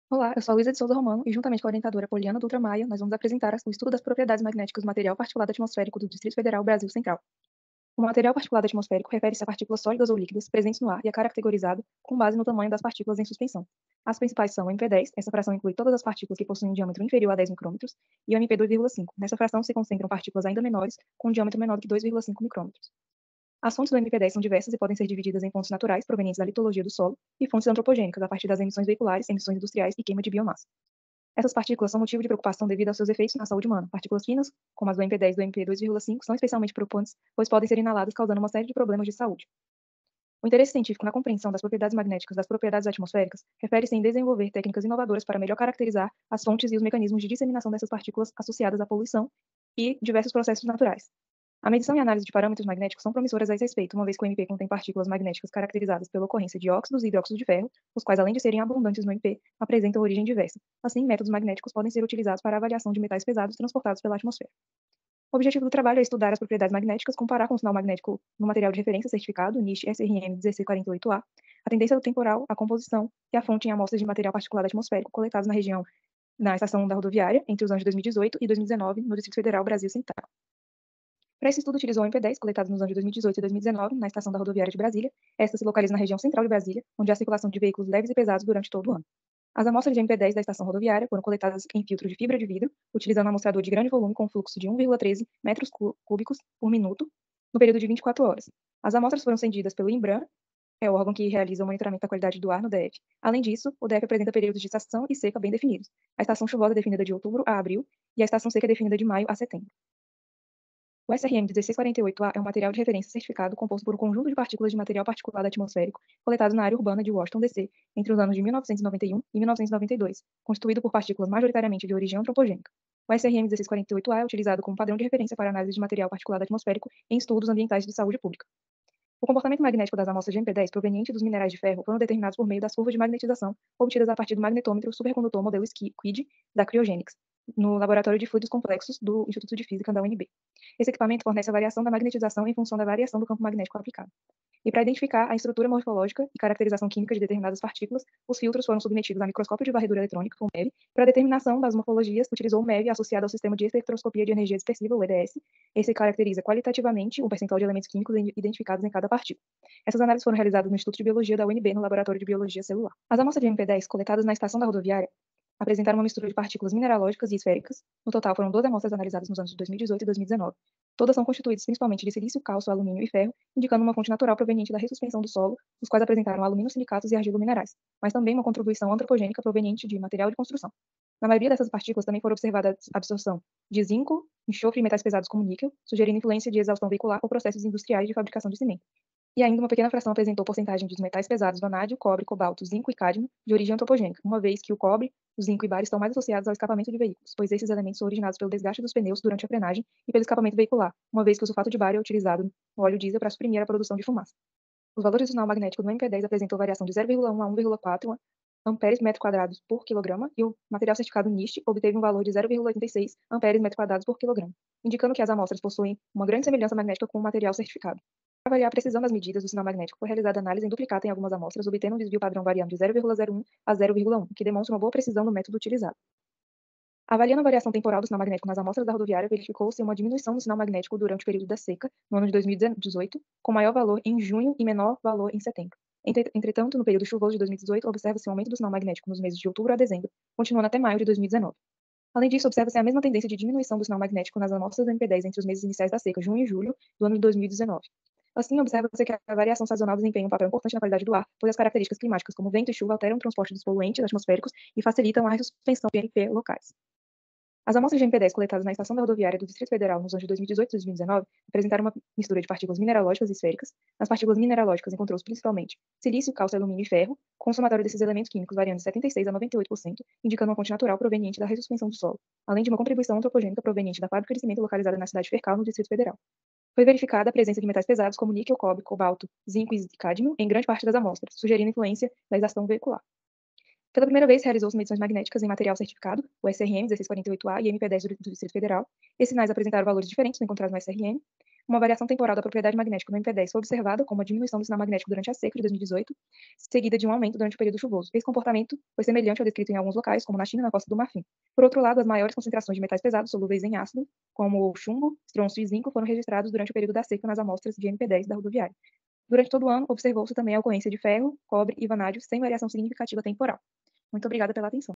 Olá, eu sou a Luísa de Souza Romano e, juntamente com a orientadora Poliana Dutra Maia, nós vamos apresentar o estudo das propriedades magnéticas do material particulado atmosférico do Distrito Federal, Brasil Central. O material particulado atmosférico refere-se a partículas sólidas ou líquidas presentes no ar e é caracterizado com base no tamanho das partículas em suspensão. As principais são o MP10, essa fração inclui todas as partículas que possuem um diâmetro inferior a 10 micrômetros, e o MP2,5. Nessa fração se concentram partículas ainda menores, com um diâmetro menor do que 2,5 micrômetros. As fontes do MP10 são diversas e podem ser divididas em fontes naturais, provenientes da litologia do solo, e fontes antropogênicas, a partir das emissões veiculares, emissões industriais e queima de biomassa. Essas partículas são motivo de preocupação devido aos seus efeitos na saúde humana. Partículas finas, como as do MP10 e do MP2,5, são especialmente preocupantes, pois podem ser inaladas, causando uma série de problemas de saúde. O interesse científico na compreensão das propriedades magnéticas das propriedades atmosféricas refere-se em desenvolver técnicas inovadoras para melhor caracterizar as fontes e os mecanismos de disseminação dessas partículas associadas à poluição e diversos processos naturais. A medição e análise de parâmetros magnéticos são promissoras a esse respeito, uma vez que o MP contém partículas magnéticas caracterizadas pela ocorrência de óxidos e hidróxidos de ferro, os quais, além de serem abundantes no MP, apresentam origem diversa. Assim, métodos magnéticos podem ser utilizados para a avaliação de metais pesados transportados pela atmosfera. O objetivo do trabalho é estudar as propriedades magnéticas, comparar com o sinal magnético no material de referência certificado, NIST SRM 1648A, a tendência do temporal, a composição e a fonte em amostras de material particulado atmosférico coletados na região, na estação da rodoviária, entre os anos de 2018 e 2019, no Distrito Federal, Brasil Central. Para esse estudo, utilizou o MP10, coletado nos anos de 2018 e 2019, na estação da rodoviária de Brasília. Esta se localiza na região central de Brasília, onde há circulação de veículos leves e pesados durante todo o ano. As amostras de MP10 da estação rodoviária foram coletadas em filtro de fibra de vidro, utilizando um amostrador de grande volume com fluxo de 1,13 metros cúbicos por minuto, no período de 24 horas. As amostras foram cedidas pelo INBRAM, é o órgão que realiza o monitoramento da qualidade do ar no DF. Além disso, o DF apresenta períodos de estação e seca bem definidos. A estação chuvosa é definida de outubro a abril e a estação seca é definida de maio a setembro. O SRM 1648A é um material de referência certificado composto por um conjunto de partículas de material particulado atmosférico coletados na área urbana de Washington, D.C., entre os anos de 1991 e 1992, constituído por partículas majoritariamente de origem antropogênica. O SRM 1648A é utilizado como padrão de referência para análise de material particulado atmosférico em estudos ambientais de saúde pública. O comportamento magnético das amostras de MP10 provenientes dos minerais de ferro foram determinados por meio das curvas de magnetização obtidas a partir do magnetômetro supercondutor modelo SQUID da Cryogenics, no Laboratório de Fluidos Complexos do Instituto de Física da UNB. Esse equipamento fornece a variação da magnetização em função da variação do campo magnético aplicado. E para identificar a estrutura morfológica e caracterização química de determinadas partículas, os filtros foram submetidos a microscópio de varredura eletrônica, o MEV. Para a determinação das morfologias, utilizou o MEV associado ao Sistema de Espectroscopia de Energia Dispersiva, o EDS. Esse caracteriza qualitativamente o percentual de elementos químicos identificados em cada partícula. Essas análises foram realizadas no Instituto de Biologia da UNB, no Laboratório de Biologia Celular. As amostras de MP10 coletadas na estação da rodoviária apresentaram uma mistura de partículas mineralógicas e esféricas. No total, foram 12 amostras analisadas nos anos de 2018 e 2019. Todas são constituídas principalmente de silício, cálcio, alumínio e ferro, indicando uma fonte natural proveniente da ressuspensão do solo, os quais apresentaram aluminosilicatos e argilominerais, mas também uma contribuição antropogênica proveniente de material de construção. Na maioria dessas partículas também foram observadas a absorção de zinco, enxofre e metais pesados como níquel, sugerindo influência de exaustão veicular ou processos industriais de fabricação de cimento. E ainda uma pequena fração apresentou porcentagem de metais pesados vanádio, cobre, cobalto, zinco e cádmio de origem antropogênica, uma vez que o cobre, o zinco e bar estão mais associados ao escapamento de veículos, pois esses elementos são originados pelo desgaste dos pneus durante a frenagem e pelo escapamento veicular, uma vez que o sulfato de bário é utilizado no óleo diesel para suprimir a produção de fumaça. Os valores do sinal magnético do MP10 apresentou variação de 0,1 a 1,4 amperes metro quadrados por quilograma e o material certificado NIST obteve um valor de 0,86 amperes metro quadrados por quilograma, indicando que as amostras possuem uma grande semelhança magnética com o material certificado. Para avaliar a precisão das medidas do sinal magnético, foi realizada análise em duplicata em algumas amostras, obtendo um desvio padrão variando de 0,01 a 0,1, que demonstra uma boa precisão do método utilizado. Avaliando a variação temporal do sinal magnético nas amostras da rodoviária, verificou-se uma diminuição do sinal magnético durante o período da seca, no ano de 2018, com maior valor em junho e menor valor em setembro. Entretanto, no período chuvoso de 2018, observa-se um aumento do sinal magnético nos meses de outubro a dezembro, continuando até maio de 2019. Além disso, observa-se a mesma tendência de diminuição do sinal magnético nas amostras do MP10 entre os meses iniciais da seca, junho e julho, do ano de 2019. Assim, observa-se que a variação sazonal desempenha um papel importante na qualidade do ar, pois as características climáticas, como vento e chuva, alteram o transporte dos poluentes atmosféricos e facilitam a suspensão de PNP locais. As amostras de MP10 coletadas na estação da rodoviária do Distrito Federal nos anos de 2018 e 2019 apresentaram uma mistura de partículas mineralógicas e esféricas. Nas partículas mineralógicas encontrou-se principalmente silício, cálcio, alumínio e ferro, com o somatório desses elementos químicos variando de 76% a 98%, indicando uma fonte natural proveniente da ressuspensão do solo, além de uma contribuição antropogênica proveniente da fábrica de cimento localizada na cidade de Fercal, no Distrito Federal. Foi verificada a presença de metais pesados como níquel, cobre, cobalto, zinco e cádmio em grande parte das amostras, sugerindo influência da exaustão veicular. Pela primeira vez, realizou-se medições magnéticas em material certificado, o SRM 1648A e MP10 do Distrito Federal. Esses sinais apresentaram valores diferentes do encontrado no SRM. Uma variação temporal da propriedade magnética no MP10 foi observada como a diminuição do sinal magnético durante a seca de 2018, seguida de um aumento durante o período chuvoso. Esse comportamento foi semelhante ao descrito em alguns locais, como na China e na Costa do Marfim. Por outro lado, as maiores concentrações de metais pesados solúveis em ácido, como chumbo, estrôncio e zinco, foram registrados durante o período da seca nas amostras de MP10 da rodoviária. Durante todo o ano, observou-se também a ocorrência de ferro, cobre e vanádio sem variação significativa temporal. Muito obrigada pela atenção.